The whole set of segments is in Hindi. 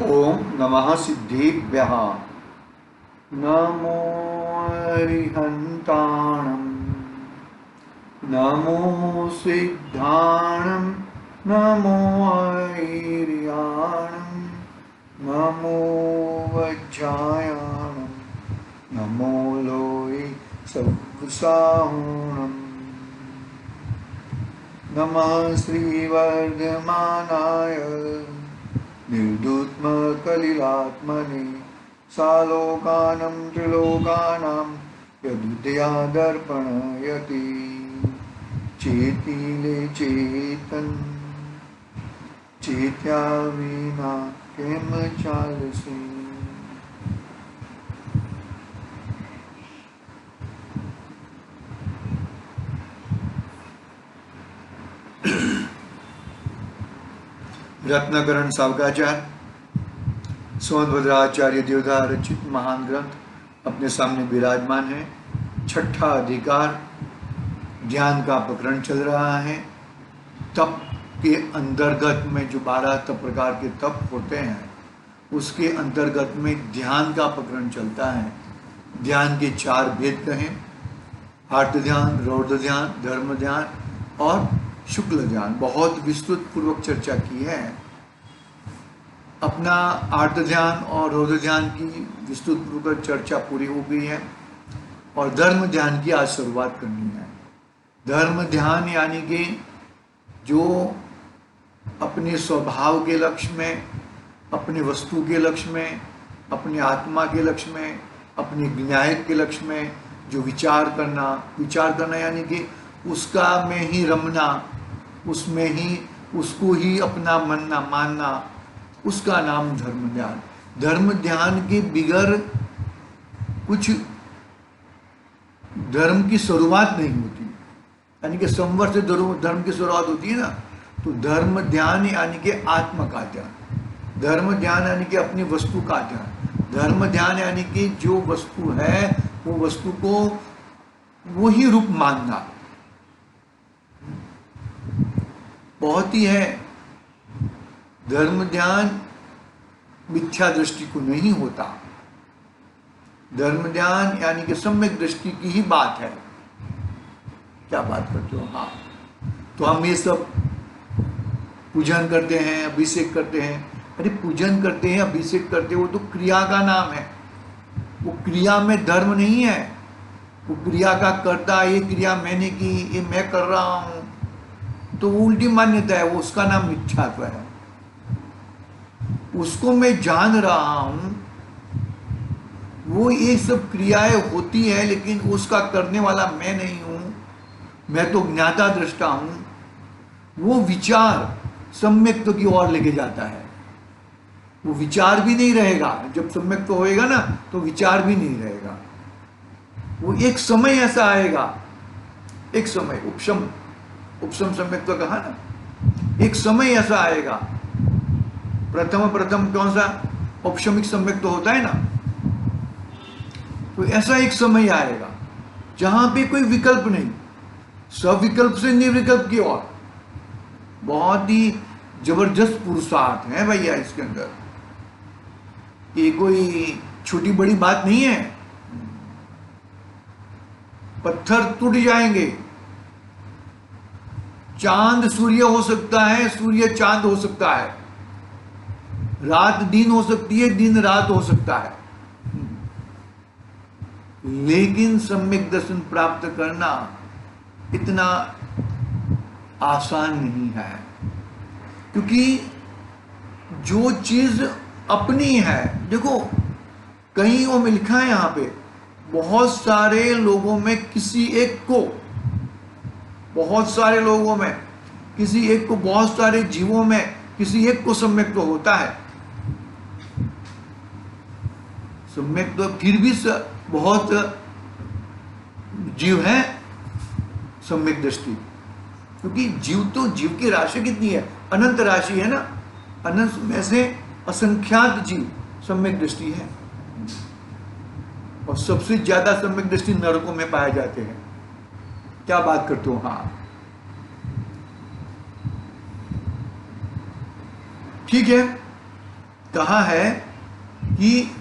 ओम नमः सिद्धेभ्यः। नमो अरिहन्ताणं, नमो सिद्धाणं, नमो ऐर्याणं, नमो वज्रायाणं, नमो लोये सवसाहुणम्। नमः श्रीवर्धमानाय निर्दुत्मकलिलात्मने सालोकानं त्रिलोकानां यदुदया दर्पणयति चेतिले चेतन चेत्या विना केम चालसे। रत्नाकरण सावकाचार्य सोनभद्राचार्य देवदार रचित महान ग्रंथ अपने सामने विराजमान है। छठा अधिकार ध्यान का प्रकरण चल रहा है। तप के अंतर्गत में जो 12 तप प्रकार के तप होते हैं उसके अंतर्गत में ध्यान का प्रकरण चलता है। ध्यान के 4 भेद कहें, आर्त ध्यान, रौद्र ध्यान, धर्म ध्यान और शुक्ल ध्यान। बहुत विस्तृत पूर्वक चर्चा की है। अपना आर्त ध्यान और रौद्र ध्यान की विस्तृत पूर्वक चर्चा पूरी हो गई है और धर्म ध्यान की आज शुरुआत करनी है। धर्म ध्यान यानी कि जो अपने स्वभाव के लक्ष्य में, अपने वस्तु के लक्ष्य में, अपने आत्मा के लक्ष्य में, अपने विनायक के लक्ष्य में जो विचार करना यानी कि उसका में ही रमना, उसमें ही उसको ही अपना मानना, उसका नाम धर्म ध्यान। धर्म ध्यान के बिगर कुछ धर्म की शुरुआत नहीं होती, यानी कि संवर से धर्म की शुरुआत होती है ना। तो धर्म ध्यान यानी कि आत्मा का ध्यान, धर्म ध्यान यानी कि अपनी वस्तु का ध्यान, धर्म ध्यान यानी कि जो वस्तु है वो वस्तु को वो ही रूप मानना। बहुत ही है। धर्म ध्यान मिथ्या दृष्टि को नहीं होता। धर्म ध्यान यानी कि सम्यक दृष्टि की ही बात है। क्या बात करते हो? हाँ, तो हम ये सब पूजन करते हैं, अभिषेक करते हैं। अरे पूजन करते हैं, अभिषेक करते हैं, वो तो क्रिया का नाम है। वो क्रिया में धर्म नहीं है। वो क्रिया का करता, ये क्रिया मैंने की, ये मैं कर रहा हूं, तो वो उल्टी मान्यता है। वो उसका नाम मिथ्यात्व है। उसको मैं जान रहा हूं, वो ये सब क्रियाएं होती है, लेकिन उसका करने वाला मैं नहीं हूं, मैं तो ज्ञाता दृष्टा हूं। वो विचार सम्यक्त्व की ओर लेके जाता है। वो विचार भी नहीं रहेगा। जब सम्यक्त्व होएगा ना तो विचार भी नहीं रहेगा। वो एक समय ऐसा आएगा, एक समय उपशम सम्यक्त्व कहा ना, एक समय ऐसा आएगा। प्रथम कौन सा? औपशमिक सम्यक्त्व होता है ना। तो ऐसा एक समय आएगा जहां पे कोई विकल्प नहीं, सविकल्प से निर्विकल्प की ओर। बहुत ही जबरदस्त पुरुषार्थ है भैया इसके अंदर। ये कोई छोटी बड़ी बात नहीं है। पत्थर टूट जाएंगे, चांद सूर्य हो सकता है, सूर्य चांद हो सकता है, रात दिन हो सकती है, दिन रात हो सकता है, लेकिन सम्यक दर्शन प्राप्त करना इतना आसान नहीं है। क्योंकि जो चीज अपनी है, देखो कहीं वो लिखा है यहां पे, बहुत सारे लोगों में किसी एक को, बहुत सारे लोगों में किसी एक को, बहुत सारे जीवों में किसी एक को सम्यक तो होता है। सम्यक तो फिर भी बहुत जीव हैं सम्यक दृष्टि। क्योंकि जीव की राशि कितनी है? अनंत राशि है ना। अनंत में से असंख्यात जीव सम्यक दृष्टि है। और सबसे ज्यादा सम्यक दृष्टि नरकों में पाए जाते हैं। क्या बात करते हो? हाँ, ठीक है। कहा है कि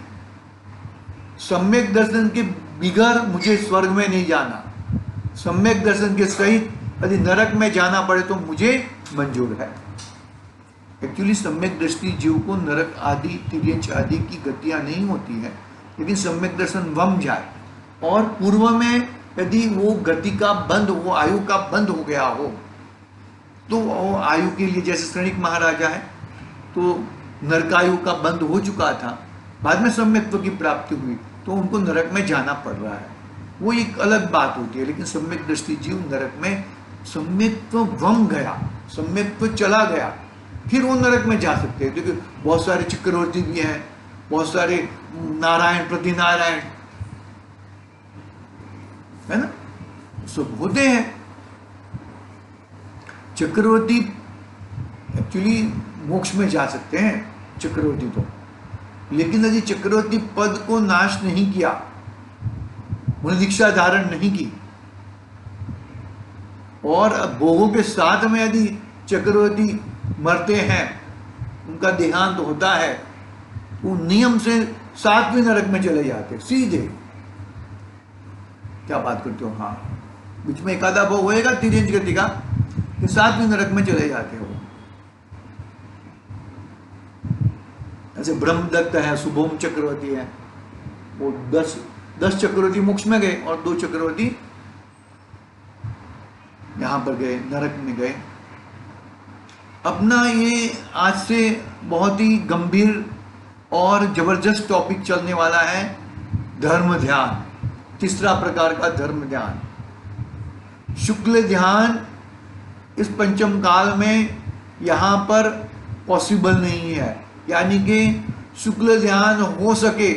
सम्यक दर्शन के बिगर मुझे स्वर्ग में नहीं जाना, सम्यक दर्शन के सहित यदि नरक में जाना पड़े तो मुझे मंजूर है। एक्चुअली सम्यक दृष्टि जीव को नरक आदि तिर्यंच आदि की गतियां नहीं होती है, लेकिन सम्यक दर्शन वम जाए और पूर्व में यदि वो गति का बंद, वो आयु का बंद हो गया हो, तो वो आयु के लिए, जैसे श्रेणिक महाराजा है तो नरकायु का बंद हो चुका था, बाद में सम्यक्त्व की प्राप्ति हुई तो उनको नरक में जाना पड़ रहा है, वो एक अलग बात होती है। लेकिन सम्यक दृष्टि जीव नरक में सम्यक्त्व वम गया, सम्यक्त्व चला गया, फिर वो नरक में जा सकते हैं। क्योंकि बहुत सारे चक्रवर्ती भी हैं, बहुत सारे नारायण प्रति नारायण है ना, सब होते हैं। चक्रवर्ती एक्चुअली मोक्ष में जा सकते हैं चक्रवर्ती तो, लेकिन यदि चक्रवर्ती पद को नाश नहीं किया, उन्हें दीक्षा धारण नहीं की और भोगों के साथ में यदि चक्रवर्ती मरते हैं, उनका देहांत होता है, वो नियम से 7वें नरक में चले जाते सीधे। क्या बात करते हो? हाँ, बीच में एकादा भोग होएगा तिर्यंच गति का, 7वें नरक में चले जाते हो। ऐसे ब्रह्मदत्त है, शुभोम चक्रवर्ती है, वो 10 चक्रवर्ती मोक्ष में गए और 2 चक्रवर्ती यहां पर गए, नरक में गए। अपना ये आज से बहुत ही गंभीर और जबरदस्त टॉपिक चलने वाला है, धर्म ध्यान, तीसरा प्रकार का धर्म ध्यान। शुक्ल ध्यान इस पंचम काल में यहाँ पर पॉसिबल नहीं है, यानी कि शुक्ल ध्यान हो सके,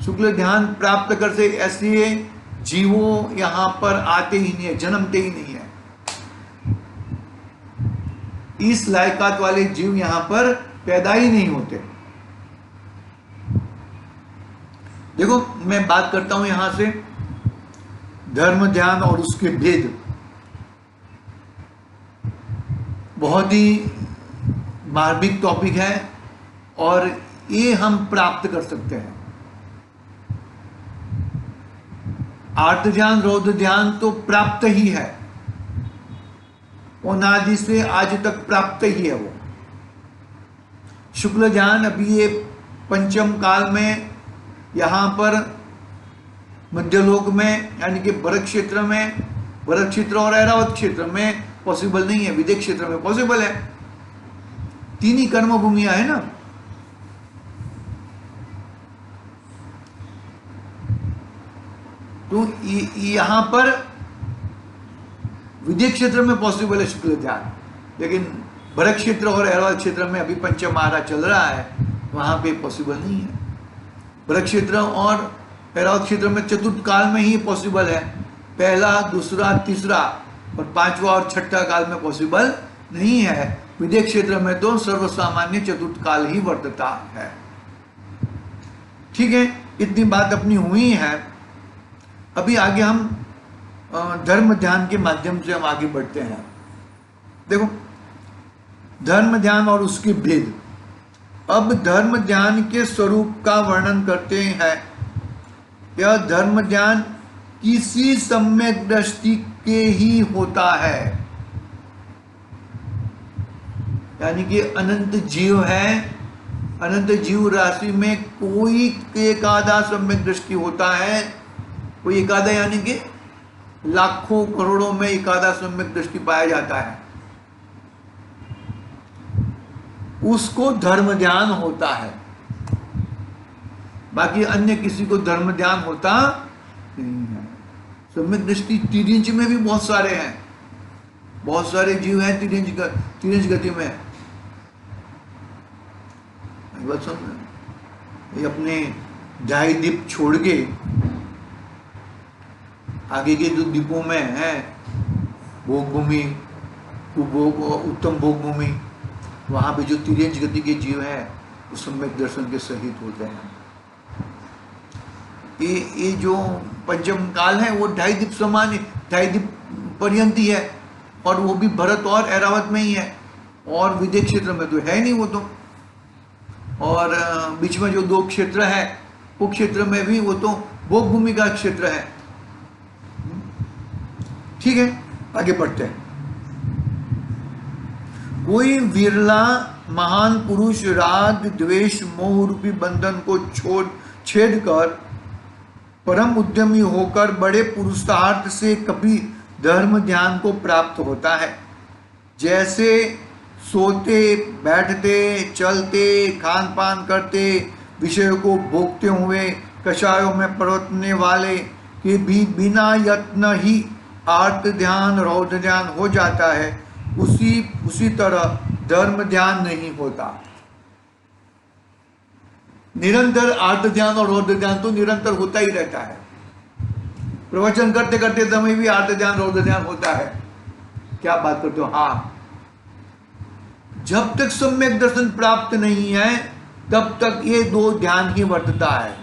शुक्ल ध्यान प्राप्त कर से ऐसे जीवों यहाँ पर आते ही नहीं है, जन्मते ही नहीं है। इस लायकात वाले जीव यहाँ पर पैदा ही नहीं होते। देखो, मैं बात करता हूं यहां से धर्म ध्यान और उसके भेद। बहुत ही मार्मिक टॉपिक है और ये हम प्राप्त कर सकते हैं। आर्त ध्यान, रौद्र ध्यान तो प्राप्त ही है, अनादि से आज तक प्राप्त ही है वो। शुक्ल ध्यान अभी ये पंचम काल में यहाँ पर मध्यलोक में, यानी कि भरत क्षेत्र में, भरत क्षेत्र और ऐरावत क्षेत्र में पॉसिबल नहीं है, विदेश क्षेत्र में पॉसिबल है। 3 ही कर्म भूमियां है ना। तो यहां पर विदेश क्षेत्र में पॉसिबल है शुक्ल ध्यान, लेकिन भरत क्षेत्र और ऐरावत क्षेत्र में अभी पंचम महाराज चल रहा है, वहां पे पॉसिबल नहीं है। भरत क्षेत्र और ऐरावत क्षेत्र में चतुर्थ काल में ही पॉसिबल है, पहला, दूसरा, तीसरा और 5वां और 6ठा काल में पॉसिबल नहीं है। विदेश क्षेत्र में तो सर्वसामान्य चतुर्थ काल ही वर्तता है। ठीक है, इतनी बात अपनी हुई है। अभी आगे हम धर्म ध्यान के माध्यम से हम आगे बढ़ते हैं। देखो, धर्म ध्यान और उसके भेद। अब धर्म ध्यान के स्वरूप का वर्णन करते हैं। यह धर्म ध्यान किसी सम्यक दृष्टि के ही होता है, यानी कि अनंत जीव है, अनंत जीव राशि में कोई एक आधा सम्यक दृष्टि होता है, कोई एक आधा, यानी कि लाखों करोड़ों में एक आधा सम्यक दृष्टि पाया जाता है, उसको धर्म ध्यान होता है। बाकी अन्य किसी को धर्म ध्यान होता नहीं है। सम्यक दृष्टि तिर्यंच में भी बहुत सारे हैं, बहुत सारे जीव हैं तिर्यंच गति में। बात सुन, ये अपने ढाई छोड़ के आगे के जो द्वीपों में है भोग भूमि, उत्तम भोग भूमि, वहां पे जो तिर्यंच गति के जीव हैं वो सम्यक दर्शन के सहित होते हैं। ये जो पंचम काल है वो 2.5 द्वीप समान, 2.5 द्वीप पर्यंत ही है, और वो भी भरत और ऐरावत में ही है, और विदेश क्षेत्र में तो है नहीं वो तो। और बीच में जो 2 क्षेत्र है वो क्षेत्र में भी वो तो भोग भूमि का क्षेत्र है। ठीक है, आगे बढ़ते हैं। कोई विरला महान पुरुष राग द्वेष मोह रूपी बंधन को छेद कर परम उद्यमी होकर बड़े पुरुषार्थ से कभी धर्म ध्यान को प्राप्त होता है। जैसे सोते बैठते चलते खान पान करते विषयों को भोगते हुए कषायों में परतने वाले के भी बिना यत्न ही आर्त ध्यान रौद्र ध्यान हो जाता है, उसी तरह धर्म ध्यान नहीं होता। निरंतर आर्त ध्यान और रौद्र ध्यान तो निरंतर होता ही रहता है। प्रवचन करते करते समय भी आर्त ध्यान रौद्र ध्यान होता है। क्या बात करते हो? हाँ, जब तक सम्यक दर्शन प्राप्त नहीं है तब तक ये 2 ध्यान ही वर्तता है।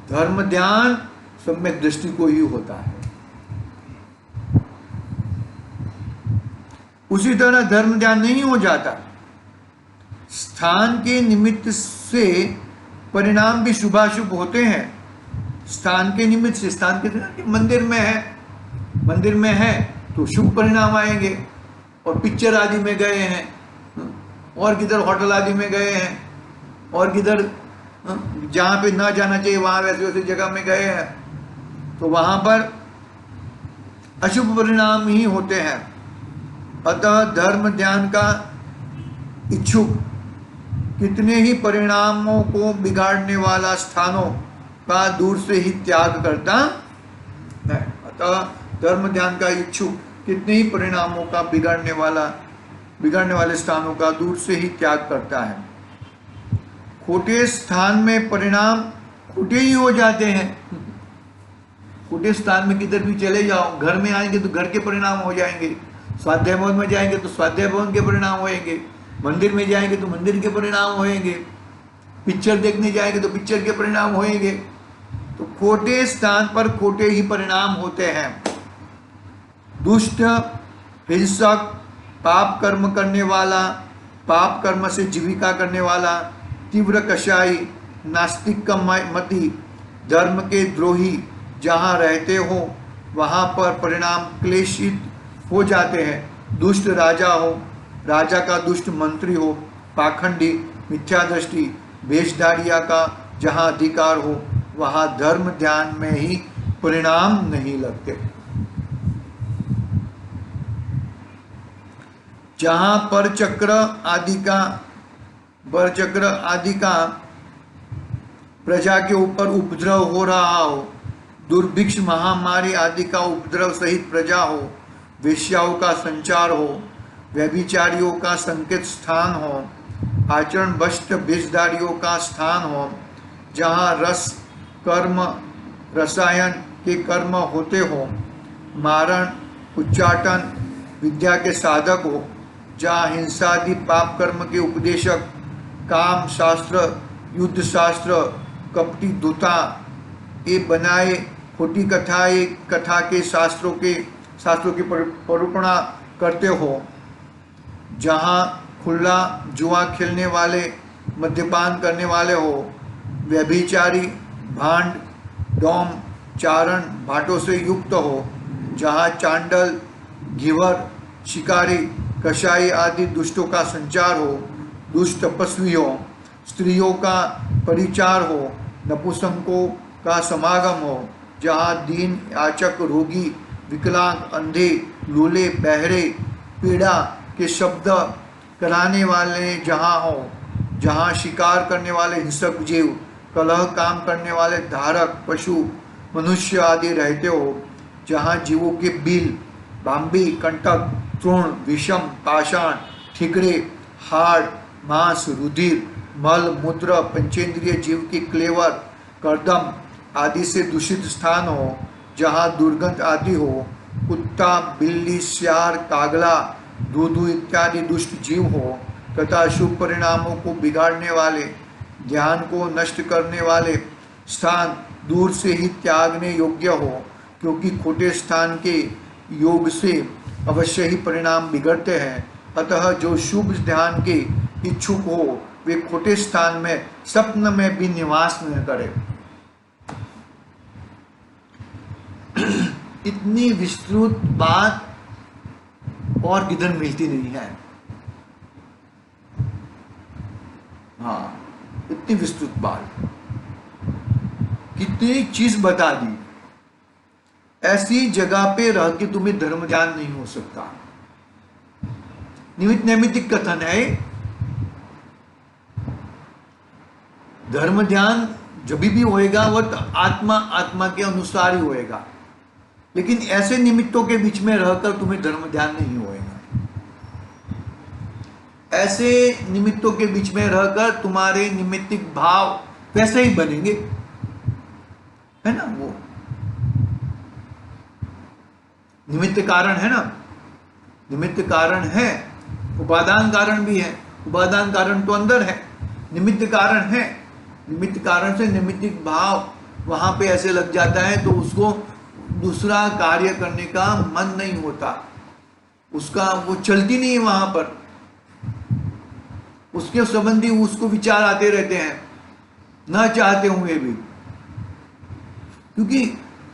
धर्म ध्यान सम्यक दृष्टि को ही होता है। उसी तरह धर्म ध्यान नहीं हो जाता। स्थान के निमित्त से परिणाम भी शुभाशुभ होते हैं। स्थान के निमित्त से, स्थान के मंदिर में है तो शुभ परिणाम आएंगे। और पिक्चर आदि में गए हैं, और किधर होटल आदि में गए हैं, और किधर जहाँ पे ना जाना चाहिए वहाँ वैसे वैसे जगह में गए हैं, तो वहाँ पर अशुभ परिणाम ही होते हैं। अतः धर्म ध्यान का इच्छुक कितने ही परिणामों को बिगाड़ने वाला स्थानों का दूर से ही त्याग करता है। अतः धर्म ध्यान का इच्छुक कितने ही परिणामों का बिगाड़ने वाले स्थानों का दूर से ही त्याग करता है। खोटे स्थान में परिणाम खोटे ही हो जाते हैं। खोटे स्थान में किधर भी चले जाओ, घर में आएंगे तो घर के परिणाम हो जाएंगे, स्वाध्याय भवन में जाएंगे तो स्वाध्याय भवन के परिणाम होंगे, मंदिर में जाएंगे तो मंदिर के परिणाम होंगे, पिक्चर देखने जाएंगे तो पिक्चर के परिणाम होंगे। तो खोटे स्थान पर खोटे ही परिणाम होते हैं। दुष्ट, हिंसक, पाप कर्म करने वाला, पाप कर्म से जीविका करने वाला, तीव्र कषाई, नास्तिक का मति, धर्म के द्रोही जहाँ रहते हो वहाँ पर परिणाम क्लेशित हो जाते हैं। दुष्ट राजा हो, राजा का दुष्ट मंत्री हो, पाखंडी, मिथ्या दृष्टि, वेशधारिया का जहाँ अधिकार हो वहाँ धर्म ध्यान में ही परिणाम नहीं लगते। जहाँ परचक्र आदि का प्रजा के ऊपर उपद्रव हो रहा हो, दुर्भिक्ष महामारी आदि का उपद्रव सहित प्रजा हो, वेश्याओं का संचार हो, व्यभिचारियों का संकेत स्थान हो, आचरण भ्रष्ट वेशधारियों का स्थान हो, जहाँ रस कर्म रसायन के कर्म होते हो, मारण उच्चाटन विद्या के साधक हो, जहाँ हिंसादि पाप कर्म के उपदेशक, काम शास्त्र युद्ध शास्त्र कपटी दूता ये बनाए खोटी कथा के शास्त्रों की परूपणा करते हो, जहाँ खुला जुआ खेलने वाले मद्यपान करने वाले हो, व्यभिचारी भांड डोम चारण भाटों से युक्त हो, जहाँ चांडल घिवर शिकारी कषाई आदि दुष्टों का संचार हो, दुष्ट तपस्वी हो, स्त्रियों का परिचार हो, नपुंसकों का समागम हो, जहाँ दीन याचक रोगी विकलांग अंधे लूले बहरे पीड़ा के शब्द कराने वाले जहाँ हो, जहाँ शिकार करने वाले हिंसक जीव, कलह काम करने वाले धारक पशु मनुष्य आदि रहते हो, जहाँ जीवों के बिल बाम्बी कंटक तृण विषम पाषाण ठिकरे हाड़ मांस रुधिर मल मूत्र पंचेंद्रिय जीव की क्लेवर कर्दम आदि से दूषित स्थान हो, जहाँ दुर्गंध आदि हो, कुत्ता बिल्ली सियार कागला दूधू इत्यादि दुष्ट जीव हो, तथा शुभ परिणामों को बिगाड़ने वाले ध्यान को नष्ट करने वाले स्थान दूर से ही त्यागने योग्य हो, क्योंकि खोटे स्थान के योग से अवश्य ही परिणाम बिगड़ते हैं। अतः जो शुभ ध्यान के इच्छुक हो वे खोटे स्थान में स्वप्न में भी निवास न करे। इतनी विस्तृत बात और किधर मिलती नहीं है। हाँ, इतनी विस्तृत बात, कितनी चीज बता दी। ऐसी जगह पे रह के तुम्हें धर्म ज्ञान नहीं हो सकता। निमित्त नैमित्तिक कथन है। धर्म ध्यान जब भी होएगा वो तो आत्मा के अनुसार ही होएगा, लेकिन ऐसे निमित्तों के बीच में रहकर तुम्हें धर्म ध्यान नहीं होएगा। ऐसे निमित्तों के बीच में रहकर तुम्हारे निमित्तिक भाव वैसे ही बनेंगे, है ना। वो निमित्त कारण है ना, निमित्त कारण है, उपादान कारण भी है। उपादान कारण तो अंदर है, निमित्त कारण है। निमित्त कारण से निमित्तिक भाव वहां पे ऐसे लग जाता है तो उसको दूसरा कार्य करने का मन नहीं होता, उसका वो चलती नहीं है वहां पर, उसके संबंधी उसको विचार आते रहते हैं ना चाहते हुए भी, क्योंकि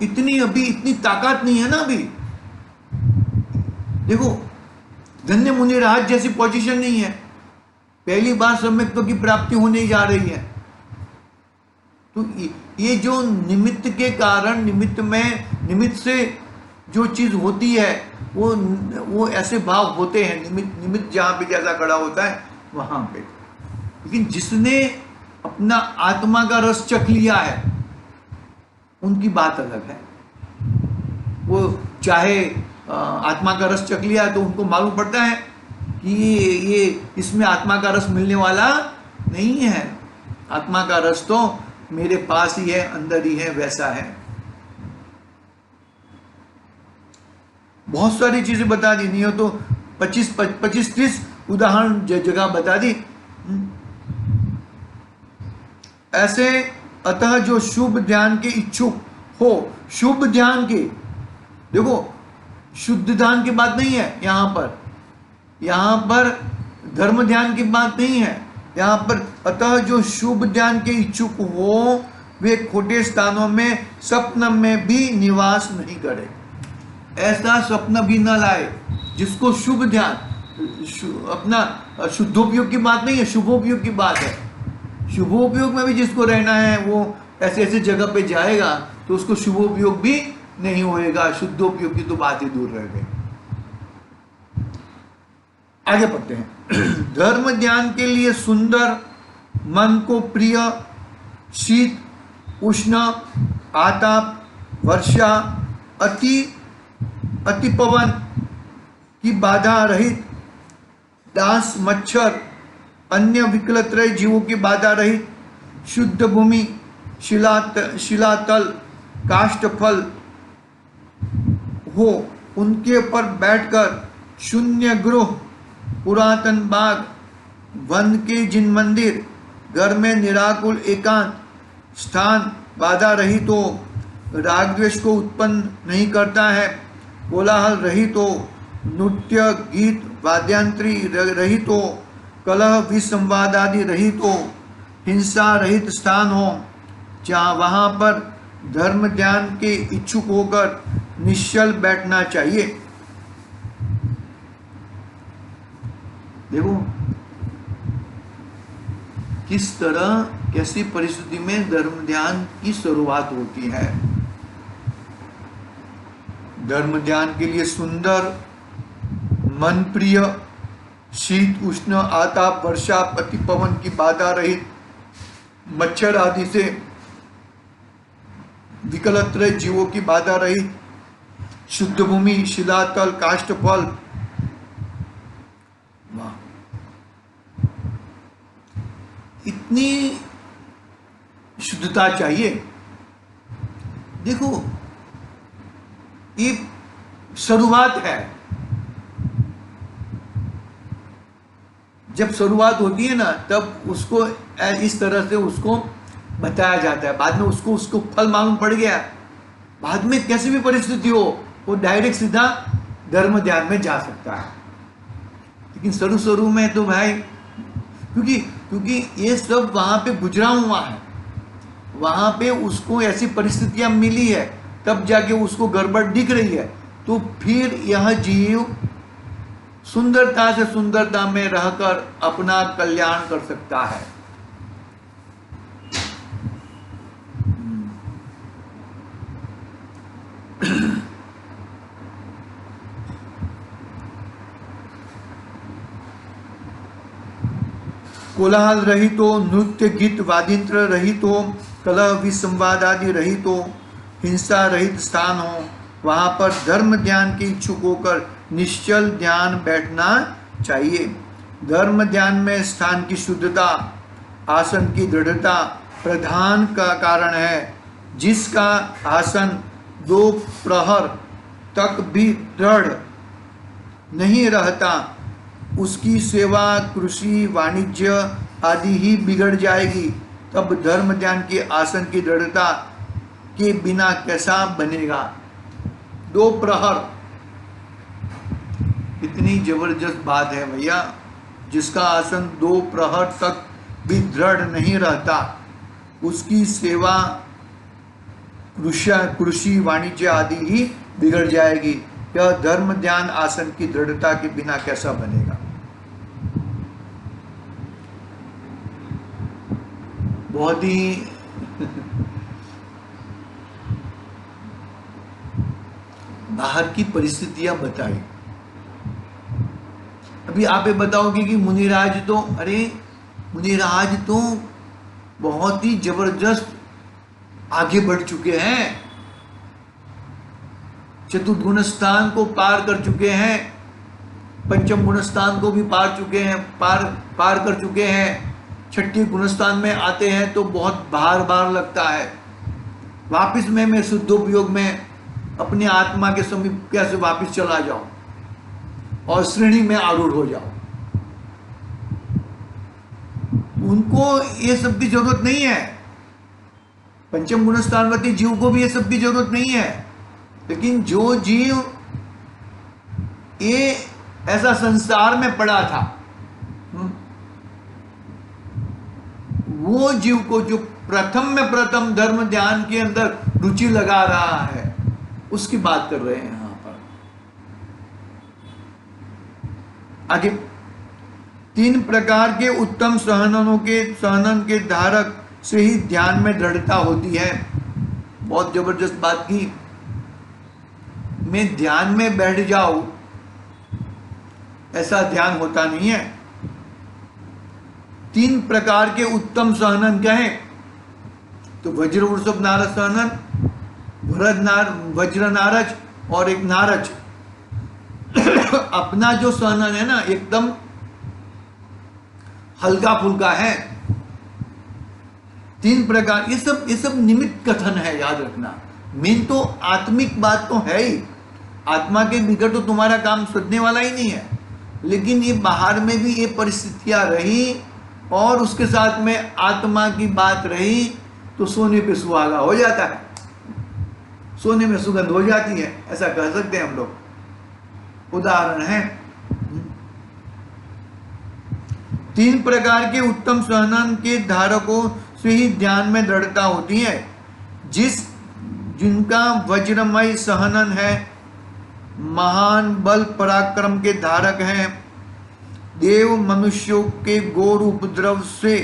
इतनी ताकत नहीं है ना अभी। देखो, धन्य मुनि राहत जैसी पोजीशन नहीं है, पहली बार सम्यक्तों की प्राप्ति होने जा रही है। तो ये जो निमित्त के कारण, निमित्त से जो चीज होती है वो ऐसे भाव होते हैं। निमित्त जहां पे जैसा खड़ा होता है वहां पे, लेकिन जिसने अपना आत्मा का रस चख लिया है उनकी बात अलग है। वो चाहे आत्मा का रस चख लिया तो उनको मालूम पड़ता है कि ये इसमें आत्मा का रस मिलने वाला नहीं है, आत्मा का रस तो मेरे पास ही है, अंदर ही है, वैसा है। बहुत सारी चीजें बता दी, नहीं हो तो 25-30 उदाहरण जगह बता दी। ऐसे अतः जो शुभ ध्यान के इच्छुक हो, शुभ ध्यान के, देखो शुद्ध ध्यान की बात नहीं है यहां पर धर्म ध्यान की बात नहीं है यहां पर। अतः जो शुभ ध्यान के इच्छुक हो वे खोटे स्थानों में स्वप्न में भी निवास नहीं करे। ऐसा स्वप्न भी न लाए जिसको शुभ ध्यान, अपना शुद्धोपयोग की बात नहीं है, शुभोपयोग की बात है। शुभोपयोग में भी जिसको रहना है वो ऐसे ऐसे जगह पे जाएगा तो उसको शुभोपयोग भी नहीं होएगा, शुद्धोपयोग की तो बात ही दूर रह गई। आगे पढ़ते हैं। धर्म ज्ञान के लिए सुंदर, मन को प्रिय, शीत उष्ण, आताप, वर्षा, अति पवन की बाधा रहित, दास मच्छर अन्य विकलत्रय जीवों की बाधा रहित, शुद्ध भूमि, शिलातल, काष्ठफल हो, उनके ऊपर बैठकर शून्य गृह, पुरातन बाग, वन के जिन मंदिर, घर में निराकुल एकांत स्थान बाधा रहित हो, राग द्वेष को उत्पन्न नहीं करता है, कोलाहल रहित हो, नृत्य गीत वाद्यांत्री रहित हो, कलह विसंवाद आदि रहित हो, हिंसा रहित स्थान हो, जहाँ वहाँ पर धर्म ध्यान के इच्छुक होकर निश्चल बैठना चाहिए। देखो किस तरह, कैसी परिस्थिति में धर्म ध्यान की शुरुआत होती है। धर्म ध्यान के लिए सुंदर, मन प्रिय, शीत उष्ण, आताप, वर्षा, अति पवन की बाधा रहित, मच्छर आदि से विकलत्रय जीवों की बाधा रहित, शुद्ध भूमि, शिलातल, काष्ठफल। वाह, इतनी शुद्धता चाहिए। देखो ये शुरुआत है, जब शुरुआत होती है ना तब उसको इस तरह से उसको बताया जाता है। बाद में उसको फल मालूम पड़ गया, बाद में कैसी भी परिस्थिति हो वो डायरेक्ट सीधा धर्म ध्यान में जा सकता है। लेकिन शुरू में तो भाई क्योंकि क्योंकि ये सब वहां पे गुजरा हुआ है, वहां पे उसको ऐसी परिस्थितियां मिली है, तब जाके उसको गड़बड़ दिख रही है। तो फिर यह जीव सुंदरता से सुंदरता में रहकर अपना कल्याण कर सकता है। कोलाहल रहित हो, नृत्य गीत वादिंत्र रहित हो, कलह विसंवाद आदि रहित हो, हिंसा रहित स्थान हो, वहां पर धर्म ध्यान के इच्छुक होकर निश्चल ध्यान बैठना चाहिए। धर्म ध्यान में स्थान की शुद्धता, आसन की दृढ़ता प्रधान का कारण है। जिसका आसन 2 प्रहर तक भी दृढ़ नहीं रहता, उसकी सेवा, कृषि, वाणिज्य आदि ही बिगड़ जाएगी। तब धर्म ध्यान के आसन की दृढ़ता के बिना कैसा बनेगा? 2 प्रहर, कितनी जबरदस्त बात है भैया। जिसका आसन 2 प्रहर तक भी दृढ़ नहीं रहता, उसकी सेवा, कृषि, वाणिज्य आदि ही बिगड़ जाएगी। यह धर्म ध्यान आसन की दृढ़ता के बिना कैसा बनेगा? बहुत ही बाहर की परिस्थितियां बताई। अभी आप ये बताओगे कि मुनिराज तो, अरे मुनिराज तो बहुत ही जबरदस्त आगे बढ़ चुके हैं, चतुर्थ गुण स्थान को पार कर चुके हैं, पंचम गुण स्थान को भी पार कर चुके हैं। छठी गुण स्थान में आते हैं तो बहुत भार लगता है। वापिस मैं शुद्धोपयोग में अपनी आत्मा के समीप कैसे वापिस चला जाऊं और श्रेणी में आरूढ़ हो जाओ। उनको ये सब की जरूरत नहीं है। पंचम गुण स्थानवती जीव को भी ये सब की जरूरत नहीं है। लेकिन जो जीव ये ऐसा संसार में पड़ा था, वो जीव को जो प्रथम धर्म ध्यान के अंदर रुचि लगा रहा है, उसकी बात कर रहे हैं यहां पर। आगे 3 प्रकार के उत्तम सहनन के धारक से ही ध्यान में दृढ़ता होती है। बहुत जबरदस्त बात की। मैं ध्यान में बैठ जाऊं, ऐसा ध्यान होता नहीं है। 3 प्रकार के उत्तम सहनन कहें तो वज्र वृषभ नारद सहनन, वज्र नारज और एक नारज। अपना जो सहनन है ना, एकदम हल्का फुल्का है। 3 प्रकार, ये सब निमित्त कथन है, याद रखना। मेन तो आत्मिक बात तो है ही। आत्मा के बिगड़ तो तुम्हारा काम सदने वाला ही नहीं है। लेकिन ये बाहर में भी ये परिस्थितियां रही और उसके साथ में आत्मा की बात रही, तो सोने पे सुहागा हो जाता है, सोने में सुगंध हो जाती है, ऐसा कह सकते हैं हम लोग। उदाहरण है। 3 प्रकार के उत्तम सहनन के धारकों से ही ध्यान में दृढ़ता होती है। जिनका वज्रमय सहनन है, महान बल पराक्रम के धारक हैं, देव मनुष्यों के घोर उपद्रव से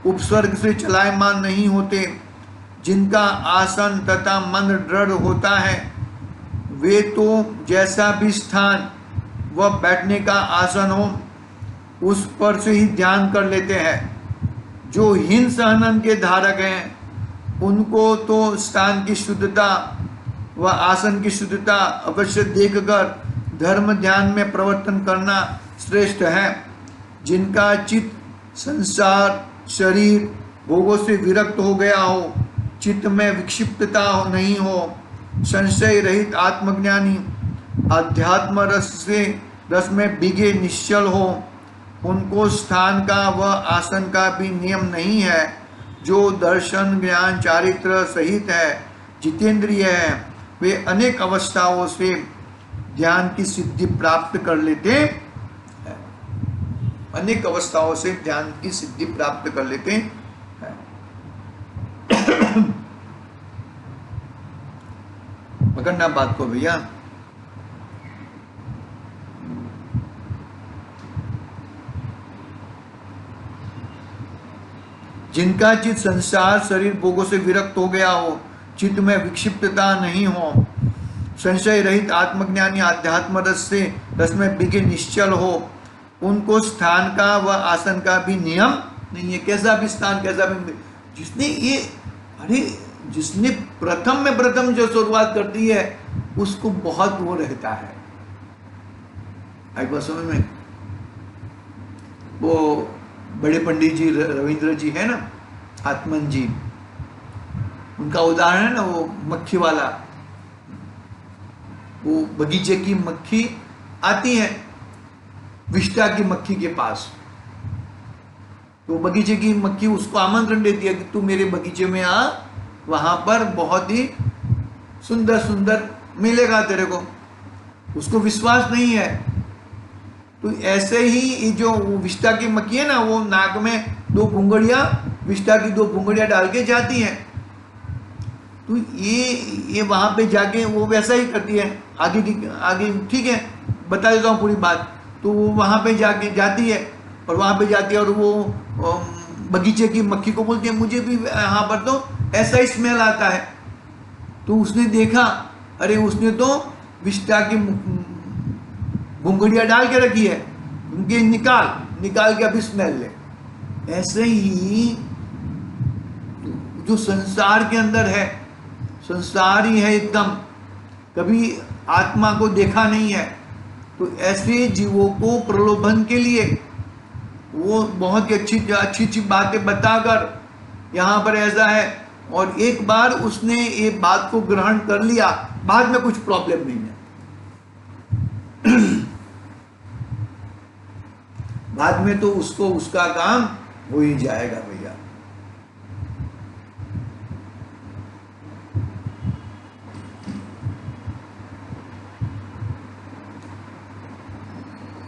उपसर्ग से चलायमान नहीं होते, जिनका आसन तथा मन दृढ़ होता है, वे तो जैसा भी स्थान व बैठने का आसन हो, उस पर से ही ध्यान कर लेते हैं। जो हीन सहनन के धारक हैं, उनको तो स्थान की शुद्धता व आसन की शुद्धता अवश्य देखकर धर्म ध्यान में प्रवर्तन करना श्रेष्ठ है। जिनका चित्त संसार, शरीर, भोगों से विरक्त हो गया हो, चित्त में विक्षिप्तता नहीं हो, संशय रहित आत्मज्ञानी, अध्यात्म रस में बिगे निश्चल हो, उनको स्थान का व आसन का भी नियम नहीं है। जो दर्शन, ज्ञान, चारित्र सहित है, जितेंद्रिय है, वे अनेक अवस्थाओं से ध्यान की सिद्धि प्राप्त कर लेते हैं। अनेक अवस्थाओं से ध्यान की सिद्धि प्राप्त कर लेते हैं। पकड़ना बात को भैया। जिनका चित्त संसार शरीर भोगों से विरक्त हो गया हो, चित्त में विक्षिप्तता नहीं हो, संशय रहित आत्मज्ञानी आध्यात्म रस में बिके निश्चल हो, उनको स्थान का व आसन का भी नियम नहीं है। कैसा भी स्थान, कैसा भी, जिसने ये, अरे जिसने प्रथम में प्रथम जो शुरुआत कर दी है उसको बहुत वो रहता है। एक बार समझ में, वो बड़े पंडित जी रविंद्र जी है ना, आत्मन जी, उनका उदाहरण है ना, वो मक्खी वाला, वो बगीचे की मक्खी आती है विष्टा की मक्खी के पास, तो बगीचे की मक्खी उसको आमंत्रण देती है कि तू मेरे बगीचे में आ, वहां पर बहुत ही सुंदर सुंदर मिलेगा तेरे को। उसको विश्वास नहीं है, तो ऐसे ही जो विष्टा की मक्खी है ना, वो नाक में दो घुंघड़ियां, विष्टा की दो घुंघड़ियां डाल के जाती हैं। तो ये वहां पे जाके वो वैसा ही करती है। आगे ठीक है, बता देता हूँ पूरी बात। तो वो वहां पे जाके जाती है, और वहां पे जाती है और वो बगीचे की मक्खी को बोलती है मुझे भी यहाँ पर तो ऐसा ही स्मेल आता है। तो उसने देखा, अरे उसने तो विष्टा की घुंघड़ियां डाल के रखी है, उनके निकाल के अभी स्मेल ले। ऐसे ही जो संसार के अंदर है, संसार ही है एकदम, कभी आत्मा को देखा नहीं है। तो ऐसे जीवों को प्रलोभन के लिए वो बहुत ही अच्छी बातें बताकर यहाँ पर ऐसा है, और एक बार उसने ये बात को ग्रहण कर लिया, बाद में कुछ प्रॉब्लम नहीं है। बाद में तो उसको उसका काम हो ही जाएगा भैया।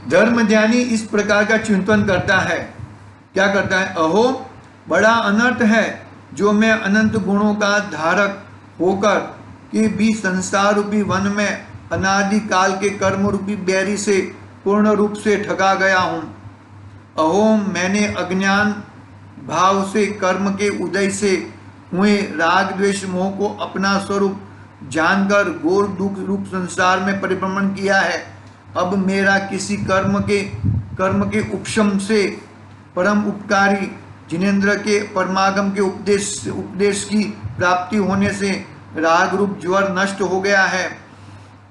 धर्म ध्यानी इस प्रकार का चिंतन करता है। क्या करता है? अहो बड़ा अनर्थ है जो मैं अनंत गुणों का धारक होकर के भी संसार रूपी वन में अनादि काल के कर्म रूपी बैरी से पूर्ण रूप से ठगा गया हूँ। अहो मैंने अज्ञान भाव से कर्म के उदय से हुए राग द्वेष मोह को अपना स्वरूप जानकर घोर दुख रूप संसार में परिभ्रमण किया है। अब मेरा किसी कर्म के उपशम से परम उपकारी जिनेन्द्र के परमागम के उपदेश की प्राप्ति होने से राग रूप ज्वर नष्ट हो गया है,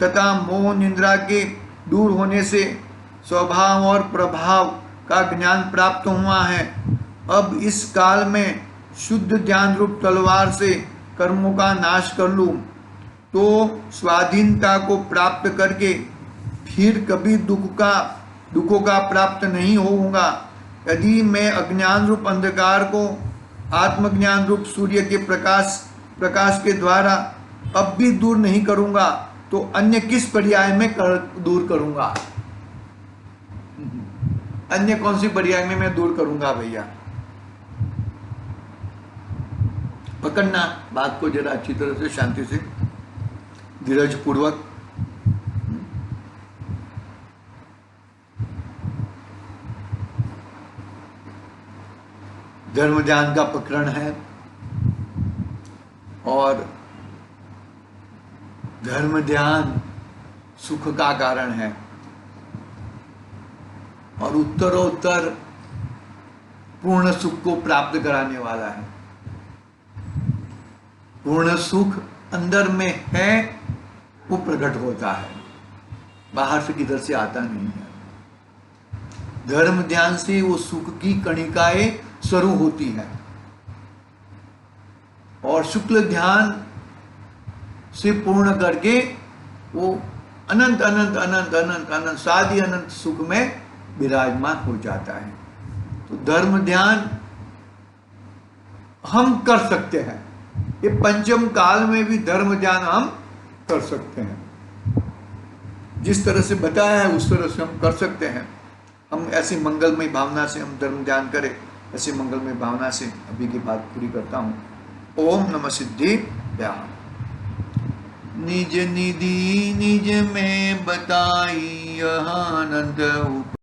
तथा मोह निंद्रा के दूर होने से स्वभाव और प्रभाव का ज्ञान प्राप्त हुआ है। अब इस काल में शुद्ध ध्यान रूप तलवार से कर्मों का नाश कर लूं तो स्वाधीनता को प्राप्त करके फिर कभी दुखों का प्राप्त नहीं होऊंगा। यदि मैं अज्ञान रूप अंधकार को आत्मज्ञान रूप सूर्य के प्रकाश के द्वारा अब भी दूर नहीं करूंगा तो अन्य किस पर्याय में दूर करूंगा? अन्य कौन सी पर्याय में मैं दूर करूंगा भैया? पकड़ना बात को जरा अच्छी तरह से, शांति से, धीरज पूर्वक। धर्म ध्यान का प्रकरण है और धर्म ध्यान सुख का कारण है और उत्तरोत्तर पूर्ण सुख को प्राप्त कराने वाला है। पूर्ण सुख अंदर में है, वो प्रकट होता है, बाहर से किधर से आता नहीं है। धर्म ध्यान से वो सुख की कणिकाएं शुरू होती है और शुक्ल ध्यान से पूर्ण करके वो अनंत अनंत अनंत अनंत अनंत साधी अनंत सुख में विराजमान हो जाता है। तो धर्म ध्यान हम कर सकते हैं, ये पंचम काल में भी धर्म ध्यान हम कर सकते हैं। जिस तरह से बताया है उस तरह से हम कर सकते हैं। हम ऐसी मंगलमय भावना से हम धर्म ध्यान करें, ऐसी मंगलमय भावना से अभी की बात पूरी करता हूँ। ओम नमः सिद्धिभ्याम। निज निधि निज में बताई, यह आनंद